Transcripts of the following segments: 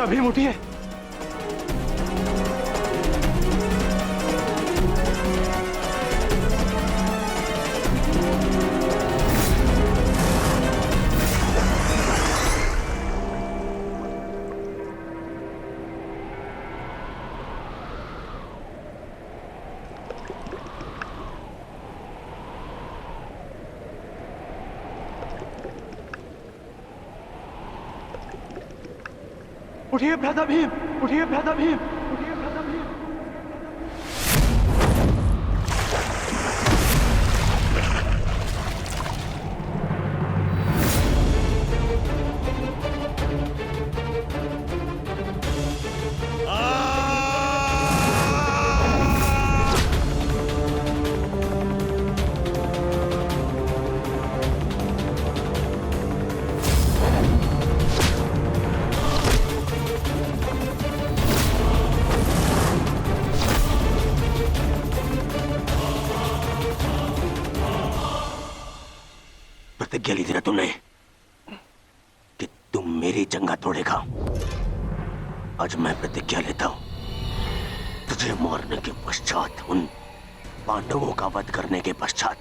भीम उठिए। उठिए भ्राता भीम, उठिए भ्राता भीम, उठिए भ्राता भीम। प्रतिज्ञा ली थी ना तुमने कि तुम मेरी जंगा तोड़ेगा। आज मैं प्रतिज्ञा लेता हूं, तुझे मारने के पश्चात, उन पांडवों का वध करने के पश्चात,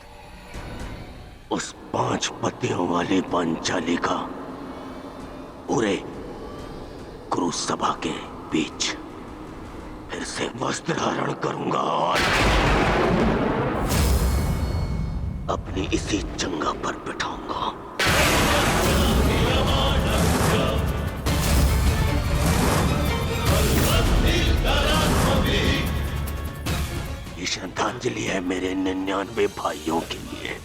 उस 5 पतियों वाली पांचाली का पूरे कुरु सभा के बीच फिर से वस्त्र हरण करूंगा और अपनी इसी जंगा पर बिठाऊंगा। ये श्रद्धांजलि है मेरे 99 भाइयों के लिए।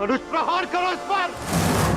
अनुज प्रहार करो इस पर।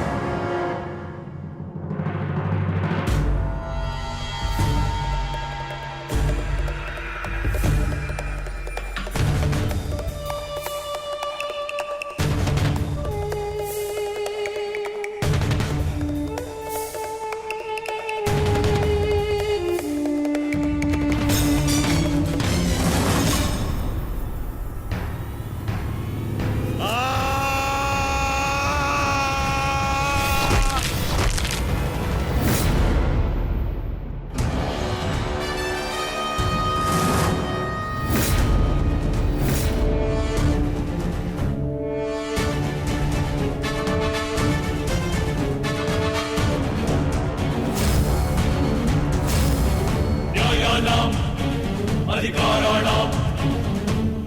अधिकाराणां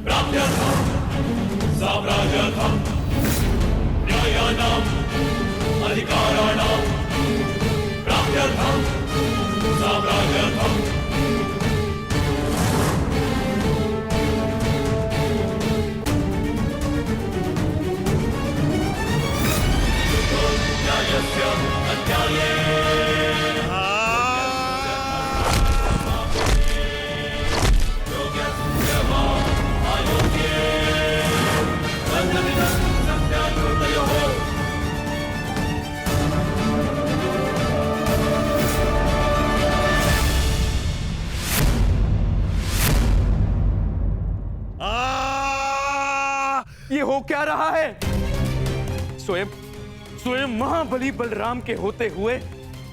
प्राप्त्यर्थं साम्राज्यर्थं न्यायानाम् अधिकाराणां प्राप्त्यर्थं साम्राज्यर्थं न्यायस्य अन्याये ये हो क्या रहा है? स्वयं स्वयं महाबली बलराम के होते हुए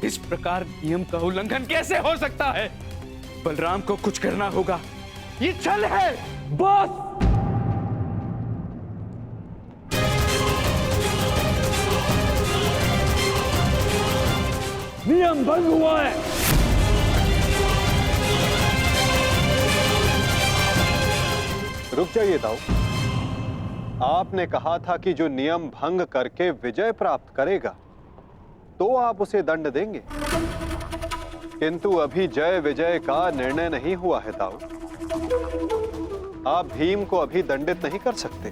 इस प्रकार नियम का उल्लंघन कैसे हो सकता है? बलराम को कुछ करना होगा। ये छल है बॉस। नियम भंग हुआ है। रुक जाइए दाऊ। आपने कहा था कि जो नियम भंग करके विजय प्राप्त करेगा तो आप उसे दंड देंगे, किंतु अभी जय विजय का निर्णय नहीं हुआ है दाऊ। आप भीम को अभी दंडित नहीं कर सकते।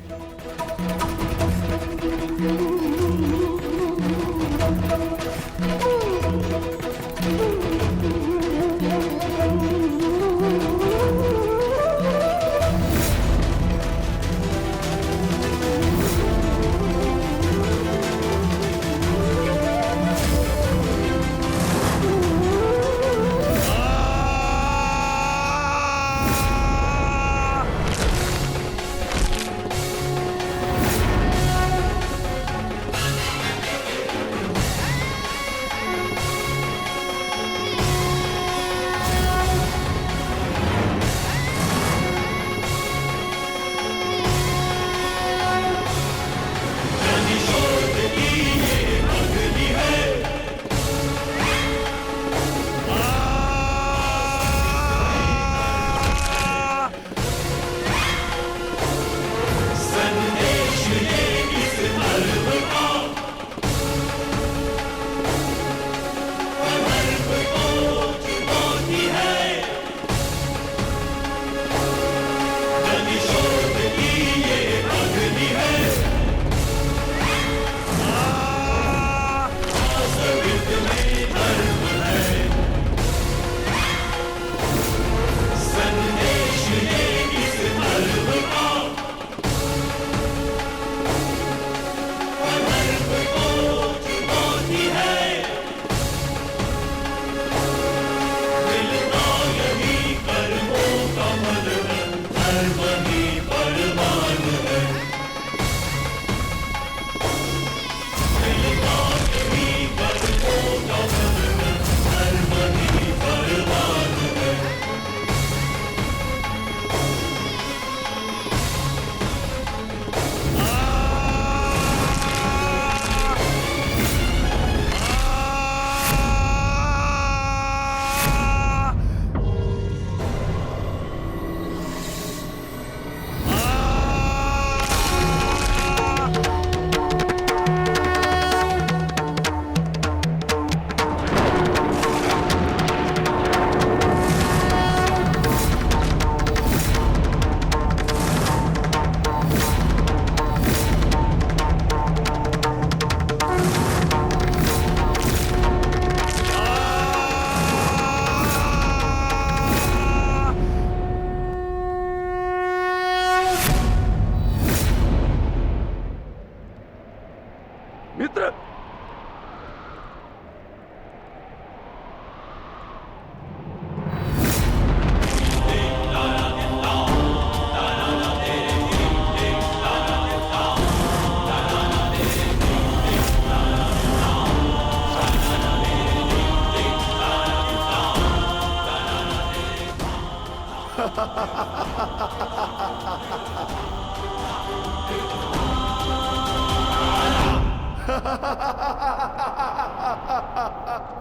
मित्र,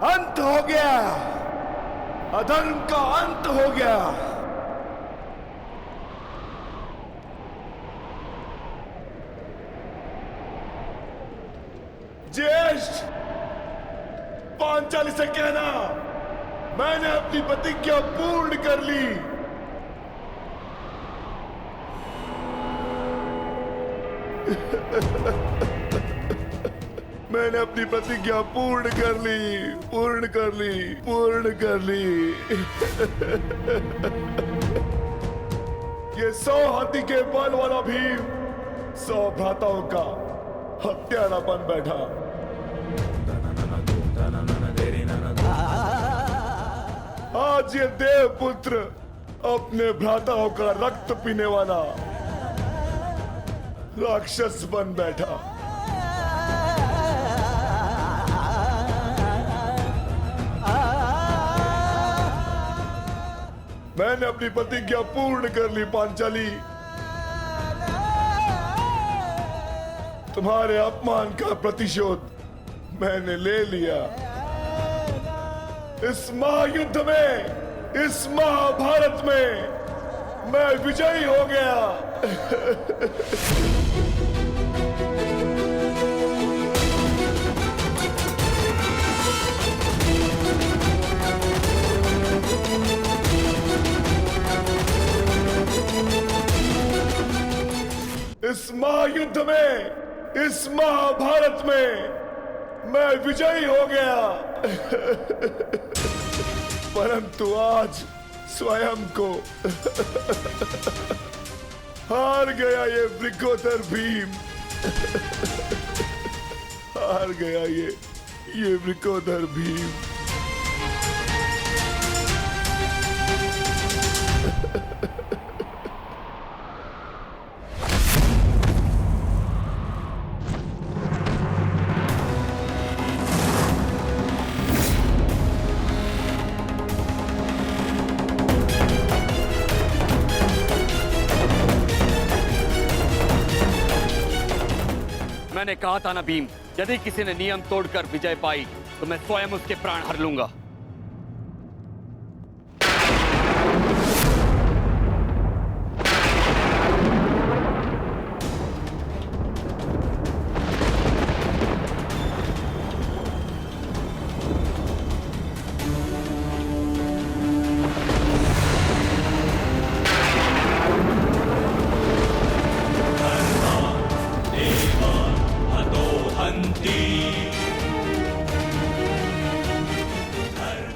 अंत हो गया, अधर्म का अंत हो गया। पांचाली से कहना, मैंने अपनी प्रतिज्ञा पूर्ण कर ली। मैंने अपनी प्रतिज्ञा पूर्ण कर ली, पूर्ण कर ली, पूर्ण कर ली। ये 100 हाथी के बल वाला भीम 100 भ्राताओं का हत्यारा बन बैठा। आज ये देवपुत्र अपने भ्राताओं का रक्त पीने वाला राक्षस बन बैठा। मैंने अपनी प्रतिज्ञा पूर्ण कर ली पांचाली। तुम्हारे अपमान का प्रतिशोध मैंने ले लिया। इस महायुद्ध में, इस महाभारत में मैं विजयी हो गया। इस महायुद्ध में, इस महाभारत में मैं विजयी हो गया। परंतु आज स्वयं को हार गया ये वृकोदर भीम। हार गया ये वृकोदर भीम। मैंने कहा था ना भीम, यदि किसी ने नियम तोड़कर विजय पाई तो मैं स्वयं उसके प्राण हर लूंगा।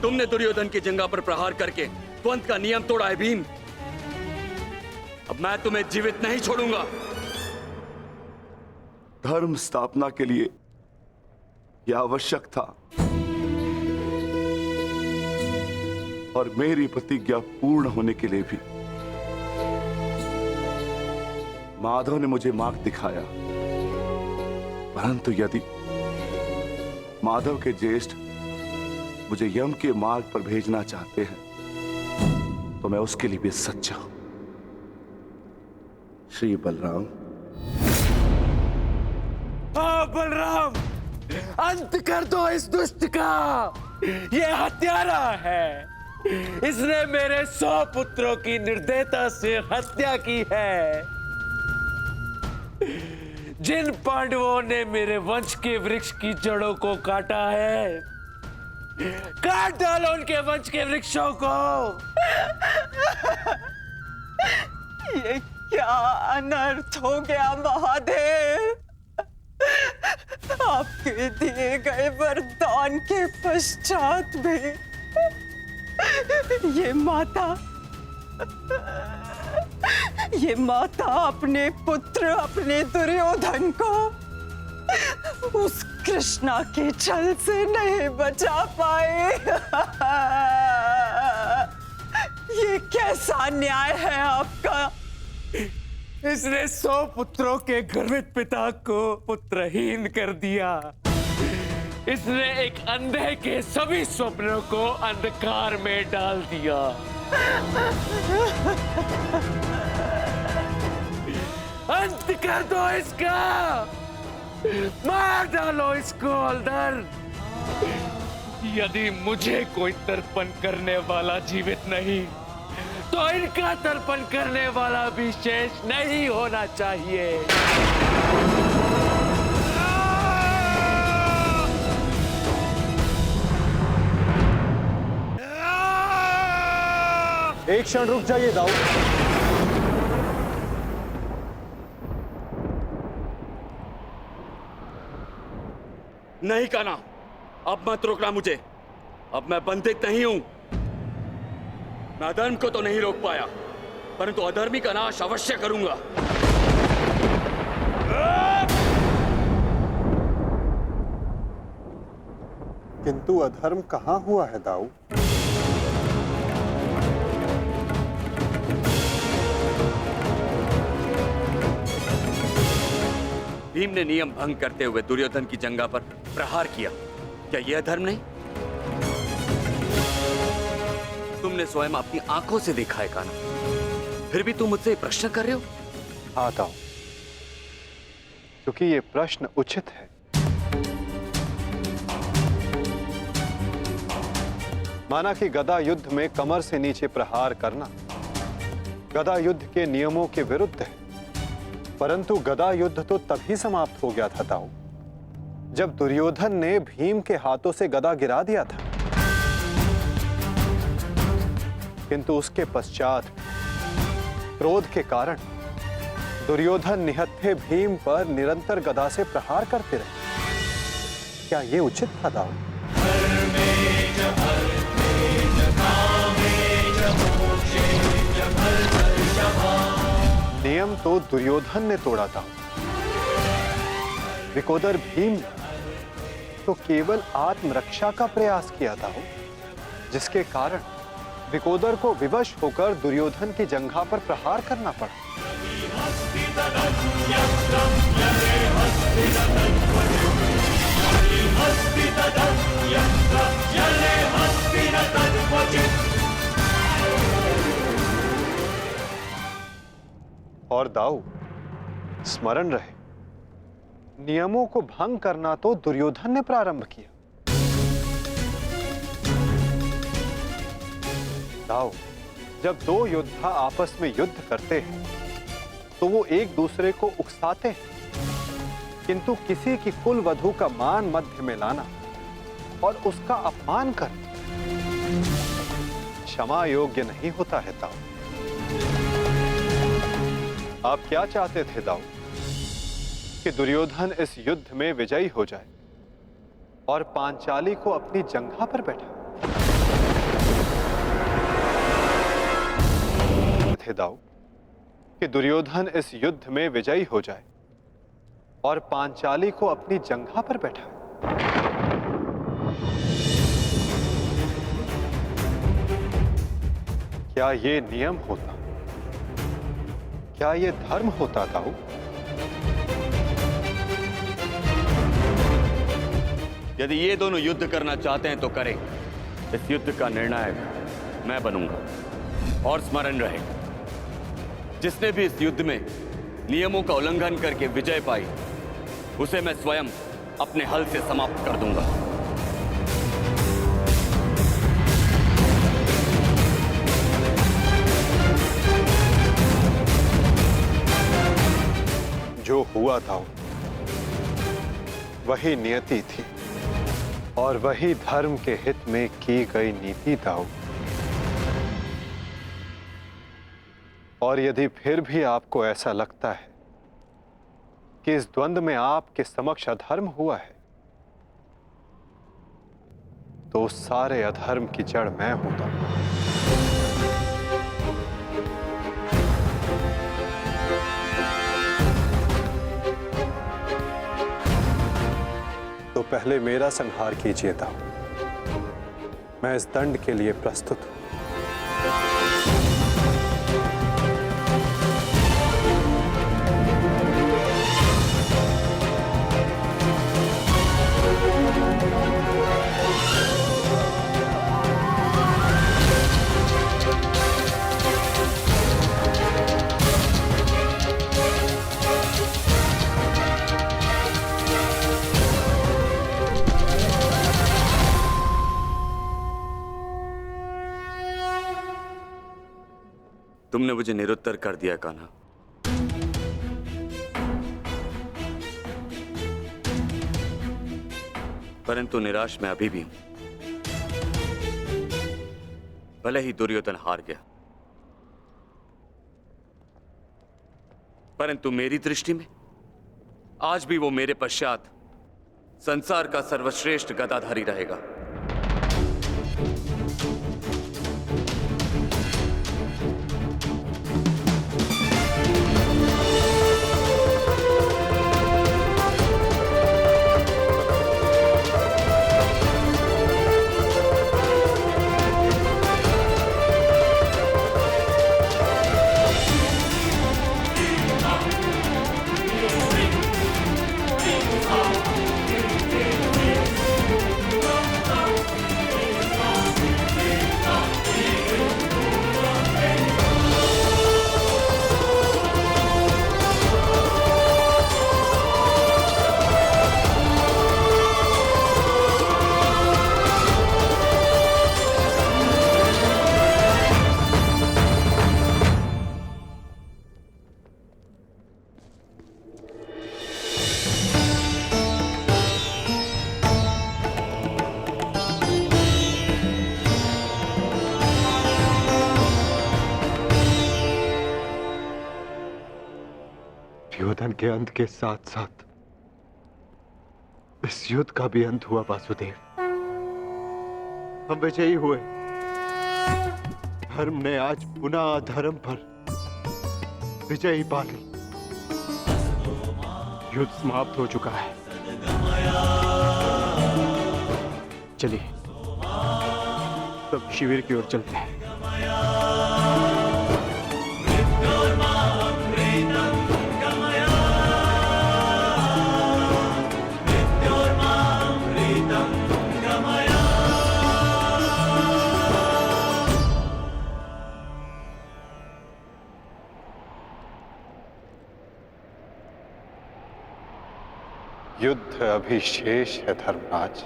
तुमने दुर्योधन की जंगा पर प्रहार करके द्वंद का नियम तोड़ा है भीम। अब मैं तुम्हें जीवित नहीं छोड़ूंगा। धर्म स्थापना के लिए यह आवश्यक था और मेरी प्रतिज्ञा पूर्ण होने के लिए भी माधव ने मुझे मार्ग दिखाया। परंतु यदि माधव के ज्येष्ठ मुझे यम के मार्ग पर भेजना चाहते हैं तो मैं उसके लिए भी सच्चा हूं। श्री बलराम। हाँ बलराम, अंत कर दो इस दुष्ट का। ये हत्यारा है। इसने मेरे 100 पुत्रों की निर्दयता से हत्या की है। जिन पांडवों ने मेरे वंश के वृक्ष की जड़ों को काटा है, काट डालो उनके वंश के वृक्षों को। ये क्या अनर्थ हो गया महादेव। आपके दिए गए वरदान के पश्चात भी ये माता अपने पुत्र, अपने दुर्योधन को उस कृष्णा के छल से नहीं बचा पाए। ये कैसा न्याय है आपका। इसने 100 पुत्रों के गर्वित पिता को पुत्रहीन कर दिया। इसने एक अंधे के सभी स्वप्नों को अंधकार में डाल दिया। अंत कर दो इसका। मार डालो इसको अंदर। यदि मुझे कोई तर्पण करने वाला जीवित नहीं तो इनका तर्पण करने वाला भी शेष नहीं होना चाहिए। एक क्षण रुक जाइए दाऊ। नहीं कान्हा, अब मत रोकना मुझे। अब मैं बंधित नहीं हूं। मैं अधर्म को तो नहीं रोक पाया, परंतु अधर्मी का नाश अवश्य करूंगा। किंतु अधर्म कहां हुआ है दाऊ? भीम ने नियम भंग करते हुए दुर्योधन की जंघा पर प्रहार किया। क्या यह अधर्म नहीं? तुमने स्वयं अपनी आंखों से देखा है कान्हा, फिर भी तुम मुझसे प्रश्न कर रहे हो? हाँ दाऊ, क्योंकि ये प्रश्न उचित है। माना कि गदा युद्ध में कमर से नीचे प्रहार करना गदा युद्ध के नियमों के विरुद्ध है, परंतु गदा युद्ध तो तभी समाप्त हो गया था दाऊ, जब दुर्योधन ने भीम के हाथों से गदा गिरा दिया था। किंतु उसके पश्चात क्रोध के कारण दुर्योधन निहत्थे भीम पर निरंतर गदा से प्रहार करते रहे। क्या यह उचित था दाऊ? नियम तो दुर्योधन ने तोड़ा था, विकोदर भीम ने तो केवल आत्मरक्षा का प्रयास किया था, जिसके कारण विकोदर को विवश होकर दुर्योधन की जंघा पर प्रहार करना पड़ा। और दाऊ, स्मरण रहे, नियमों को भंग करना तो दुर्योधन ने प्रारंभ किया। दाऊ, जब दो योद्धा आपस में युद्ध करते हैं तो वो एक दूसरे को उकसाते हैं, किंतु किसी की कुल वधू का मान मध्य में लाना और उसका अपमान करना क्षमा योग्य नहीं होता है दाऊ। आप क्या चाहते थे दाऊ? कि दुर्योधन इस युद्ध में विजयी हो जाए और पांचाली को अपनी जंघा पर बैठा थे दाऊ, कि दुर्योधन इस युद्ध में विजयी हो जाए और पांचाली को अपनी जंघा पर बैठा। क्या ये नियम होता? क्या ये धर्म होता दाऊ? यदि ये दोनों युद्ध करना चाहते हैं तो करें। इस युद्ध का निर्णायक मैं बनूंगा। और स्मरण रहे, जिसने भी इस युद्ध में नियमों का उल्लंघन करके विजय पाई, उसे मैं स्वयं अपने हल से समाप्त कर दूंगा। जो हुआ था वही नियति थी और वही धर्म के हित में की गई नीति था। और यदि फिर भी आपको ऐसा लगता है कि इस द्वंद्व में आपके समक्ष अधर्म हुआ है, तो उस सारे अधर्म की जड़ मैं हूं। तो पहले मेरा संहार कीजिए दाऊ। मैं इस दंड के लिए प्रस्तुत हूं। तुमने मुझे निरुत्तर कर दिया कान्हा। परंतु निराश मैं अभी भी हूं। भले ही दुर्योधन हार गया, परंतु मेरी दृष्टि में आज भी वो मेरे पश्चात संसार का सर्वश्रेष्ठ गदाधारी रहेगा। दुर्योधन के अंत के साथ साथ इस युद्ध का भी अंत हुआ वासुदेव। हम विजयी हुए। धर्म ने आज पुनः अधर्म पर विजयी पा ली। युद्ध समाप्त हो चुका है। चलिए सब शिविर की ओर चलते हैं। युद्ध अभी शेष है धर्मराज।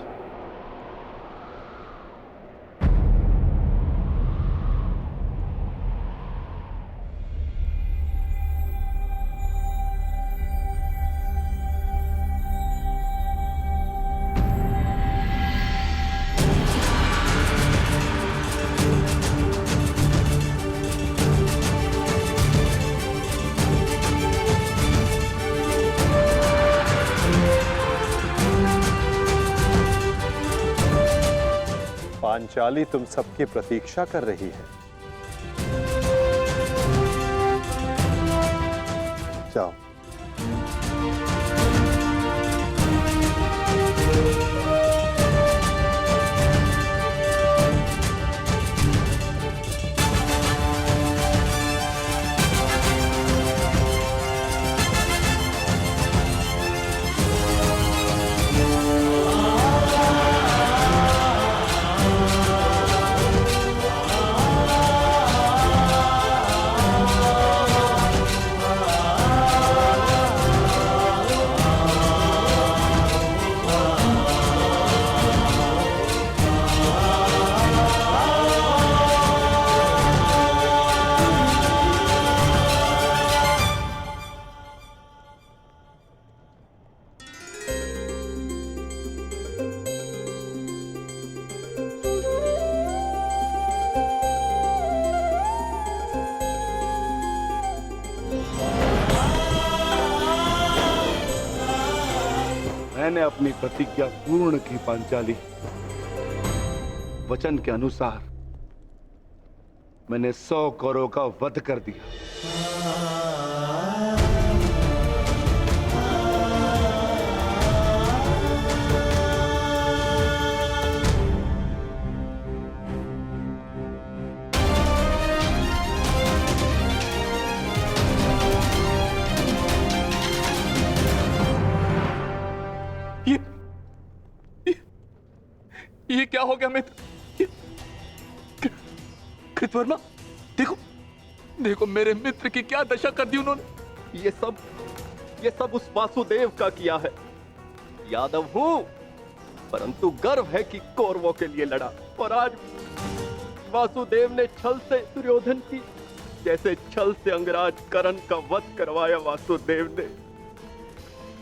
पांचाली तुम सबकी प्रतीक्षा कर रही है। जाओ। मैंने अपनी प्रतिज्ञा पूर्ण की पांचाली। वचन के अनुसार मैंने 100 कौरवों का वध कर दिया। ये क्या हो गया मित्र? कृतवर्मा, देखो देखो मेरे मित्र की क्या दशा कर दी उन्होंने। ये सब उस वासुदेव का किया है। यादव हूं, परंतु गर्व है कि कौरवों के लिए लड़ा। और आज वासुदेव ने छल से दुर्योधन की, जैसे छल से अंगराज कर्ण का वध करवाया वासुदेव ने।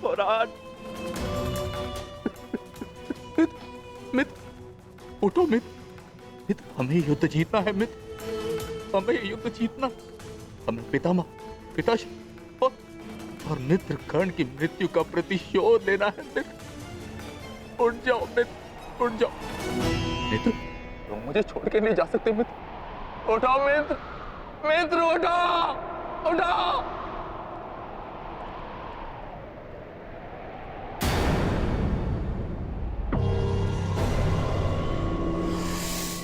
और आज मित्र उठो मित्र, हमें युद्ध जीतना है मित्र, हमें युद्ध जीतना। हमें पिताश्री और मित्र कर्ण की मृत्यु का प्रतिशोध लेना है मित्र। उठ जाओ मित्र, उठ जाओ मित्र, तुम मुझे छोड़ के नहीं जा सकते मित्र। उठाओ मित्र, मित्र उठाओ, उठाओ।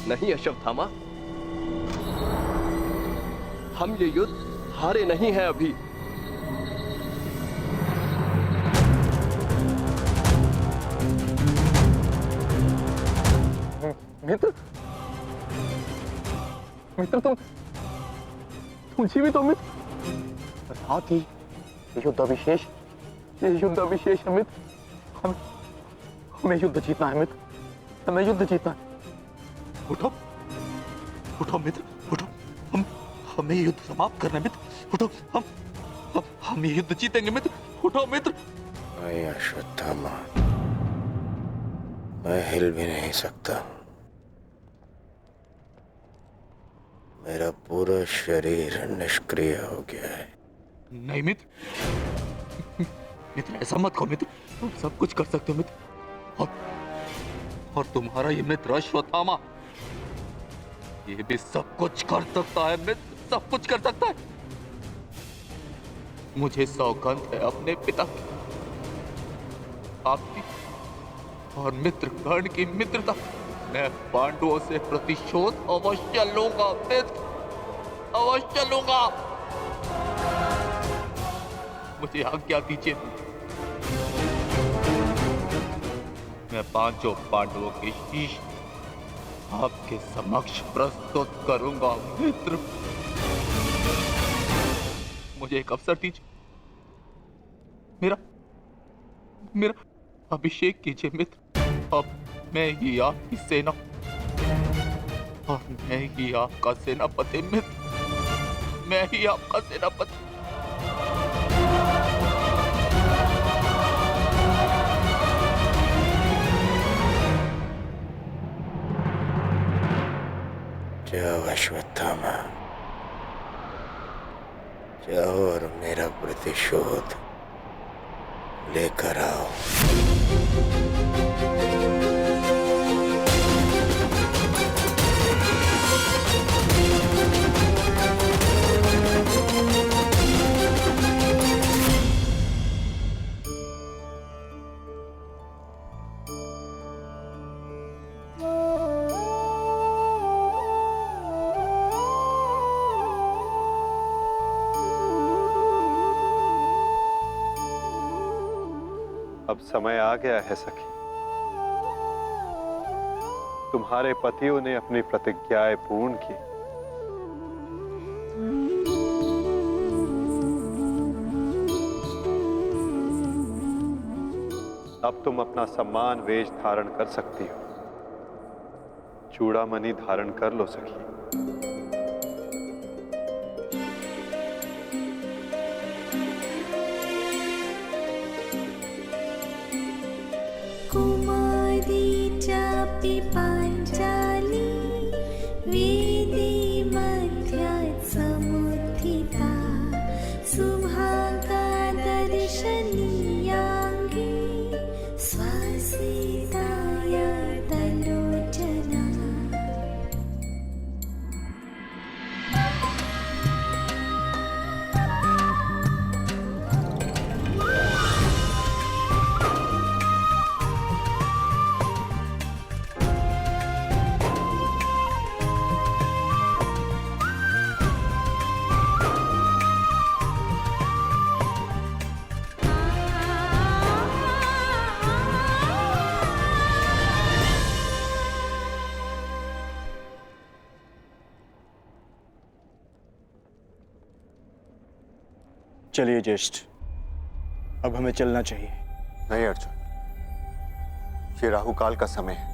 नहीं अश्वत्थामा, हम ये युद्ध हारे नहीं हैं अभी। मित्र, मित्र तुम जीवित हो मित्र। साथ ही युद्ध अभिशेष है मित्र। हमें युद्ध जीतना है मित्र, हमें युद्ध जीतना है। उठो, उठो मित्र, उठो। हमें युद्ध समाप्त करना है मित्र। उठो, हम ये युद्ध जीतेंगे मित्र। उठो मित्र। नहीं अश्वत्थामा, मैं हिल भी नहीं सकता। मेरा पूरा शरीर निष्क्रिय हो गया है। नहीं मित्र, मित्र ऐसा मत कहो मित्र। तुम सब कुछ कर सकते हो मित्र। और तुम्हारा ये मित्र अश्वत्थामा, ये भी सब कुछ कर सकता है मित्र, सब कुछ कर सकता है। मुझे सौगंध है अपने पिता की, आपकी और मित्र कर्ण की मित्रता। मैं पांडवों से प्रतिशोध अवश्य लूंगा मित्र, अवश्य लूंगा। मुझे आज्ञा दीजिए, मैं पांचों पांडवों के शीश आपके समक्ष प्रस्तुत करूंगा मित्र। मुझे एक अवसर दीजिए, मेरा अभिषेक कीजिए मित्र। अब मैं ही आपकी सेना और मैं ही आपका सेनापति मित्र, मैं ही आपका सेनापति। जाओ अश्वत्थामा, जाओ और मेरा प्रतिशोध लेकर आओ। अब समय आ गया है सखी, तुम्हारे पतियों ने अपनी प्रतिज्ञाएं पूर्ण की। अब तुम अपना सम्मान वेश धारण कर सकती हो। चूड़ामणि धारण कर लो सखी। पांचाली वेदी मध्यात् समुत्थिता सुभागा दर्शनीयाङ्गी स्वसिताय तलोचना। चलिए ज्येष्ठ, अब हमें चलना चाहिए। नहीं अर्जुन, ये राहुकाल का समय है।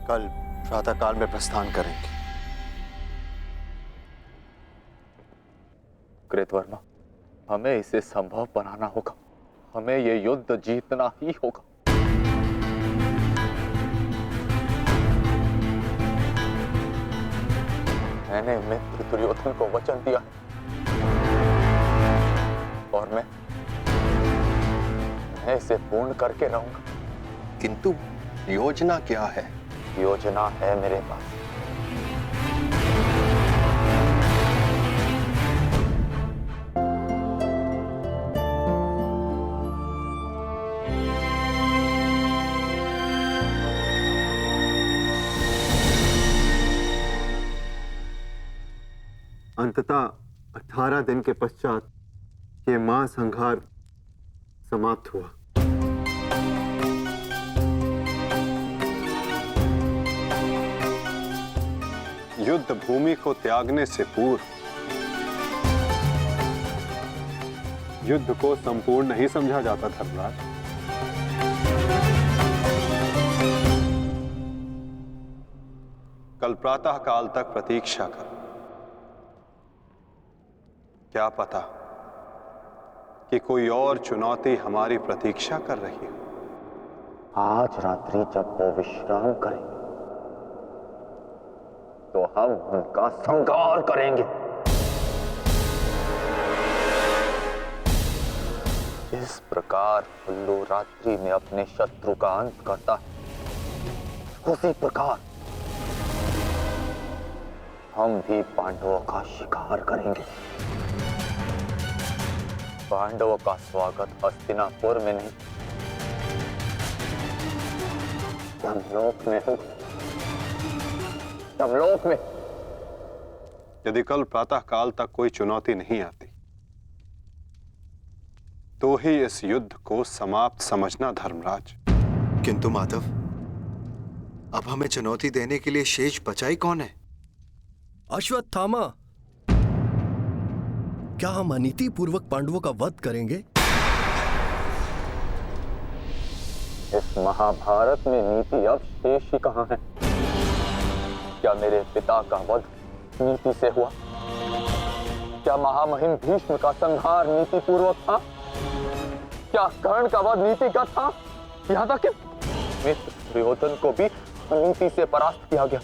कल प्रातःकाल में प्रस्थान करेंगे। कृतवर्मा, हमें इसे संभव बनाना होगा। हमें ये युद्ध जीतना ही होगा। मैंने मित्र दुर्योधन को वचन दिया और मैं मैं इसे पूर्ण करके रहूंगा। किंतु योजना क्या है? योजना है मेरे पास। अंततः 18 दिन के पश्चात ये महासंहार समाप्त हुआ। युद्ध भूमि को त्यागने से पूर्व युद्ध को संपूर्ण नहीं समझा जाता धर्मराज। कल प्रातः काल तक प्रतीक्षा करो। क्या पता कि कोई और चुनौती हमारी प्रतीक्षा कर रही हो। आज रात्रि जब वो विश्राम करेंगे तो हम उनका संहार करेंगे। जिस प्रकार उल्लू रात्रि में अपने शत्रु का अंत करता है, उसी प्रकार हम भी पांडवों का शिकार करेंगे। पांडवों का स्वागत हस्तिनापुर में नहीं, यमलोक में होगा। यमलोक में। यदि कल प्रातः काल तक कोई चुनौती नहीं आती तो ही इस युद्ध को समाप्त समझना धर्मराज। किंतु माधव, अब हमें चुनौती देने के लिए शेष बचा ही कौन है? अश्वत्थामा। क्या हम अनीति पूर्वक पांडवों का वध करेंगे? इस महाभारत में नीति अब शेष ही कहां है? क्या मेरे पिता का वध नीति से हुआ? क्या महामहिम भीष्म का संहार नीति पूर्वक था? क्या कर्ण का वध नीति का था? यहां तक कि मित्र दुर्योधन को भी नीति से परास्त किया गया।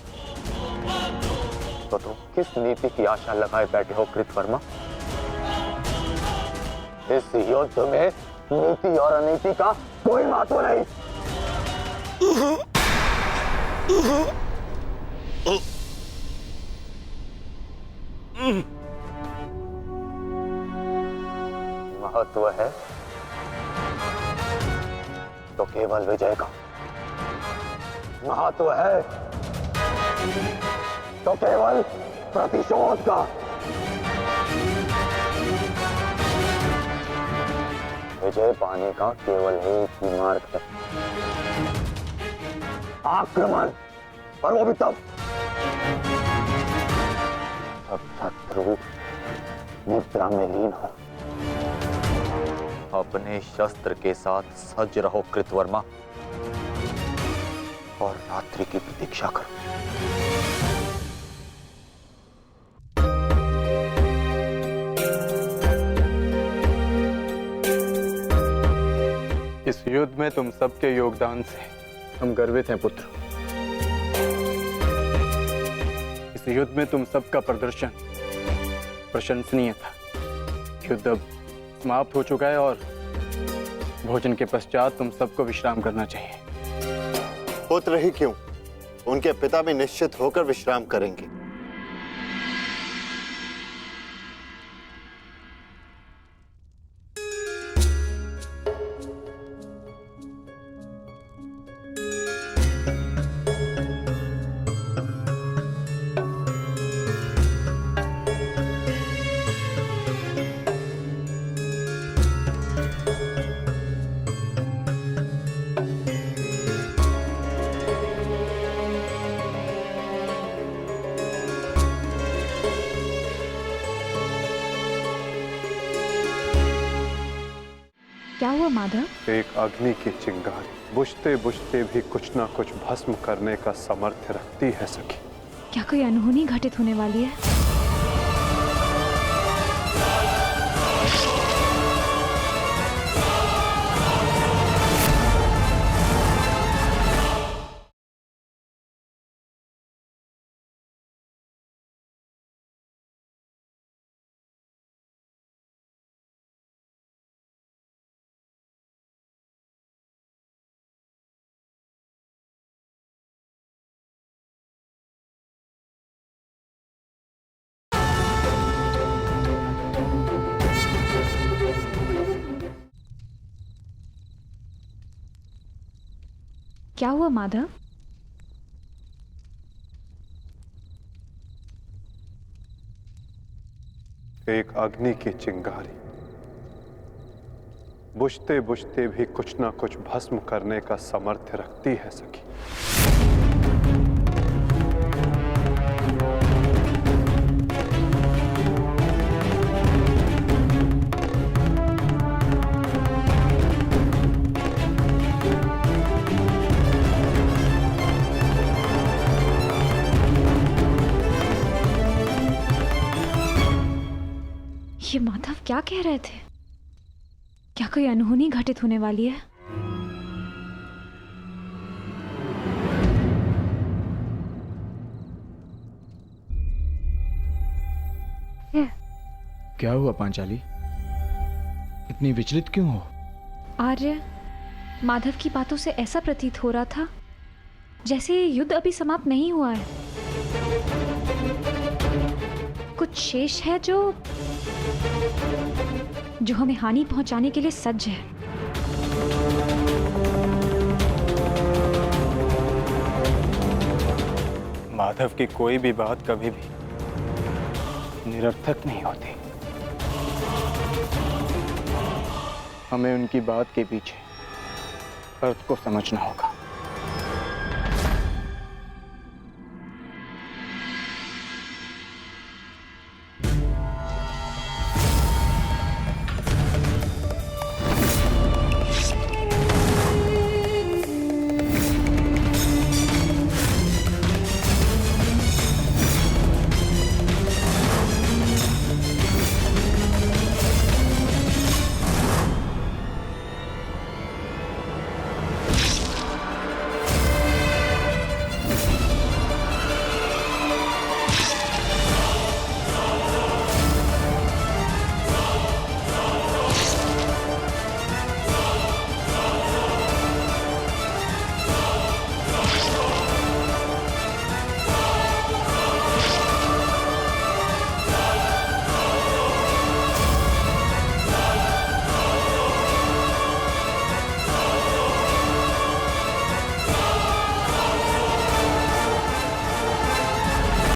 तो तुम किस नीति की आशा लगाए बैठे हो कृतवर्मा? इस युद्ध में नीति और अनीति का कोई महत्व नहीं। महत्व है तो केवल विजय का। महत्व है तो केवल प्रतिशोध का। विजय पाने का केवल एक ही मार्ग है, आक्रमण। और वो भी तब जब शत्रु निद्रा में लीन हो। अपने शस्त्र के साथ सज्ज रहो कृतवर्मा, और रात्रि की प्रतीक्षा करो। इस युद्ध में तुम सबके योगदान से हम गर्वित हैं पुत्र। इस युद्ध में तुम सबका प्रदर्शन प्रशंसनीय था। युद्ध अब समाप्त हो चुका है और भोजन के पश्चात तुम सबको विश्राम करना चाहिए। पुत्र ही क्यों, उनके पिता भी निश्चित होकर विश्राम करेंगे। क्या हुआ माधव? एक अग्नि की चिंगारी बुझते बुझते भी कुछ ना कुछ भस्म करने का सामर्थ्य रखती है सखी। क्या कोई अनहोनी घटित होने वाली है? क्या हुआ माधव? एक अग्नि की चिंगारी बुझते बुझते भी कुछ ना कुछ भस्म करने का सामर्थ्य रखती है सखी। ये माधव क्या कह रहे थे? क्या कोई अनहोनी घटित होने वाली है? क्या हुआ पांचाली? इतनी विचलित क्यों हो? आर्य, माधव की बातों से ऐसा प्रतीत हो रहा था जैसे ये युद्ध अभी समाप्त नहीं हुआ है। कुछ शेष है जो हमें हानि पहुंचाने के लिए सज्ज है। माधव की कोई भी बात कभी भी निरर्थक नहीं होती। हमें उनकी बात के पीछे अर्थ को समझना होगा।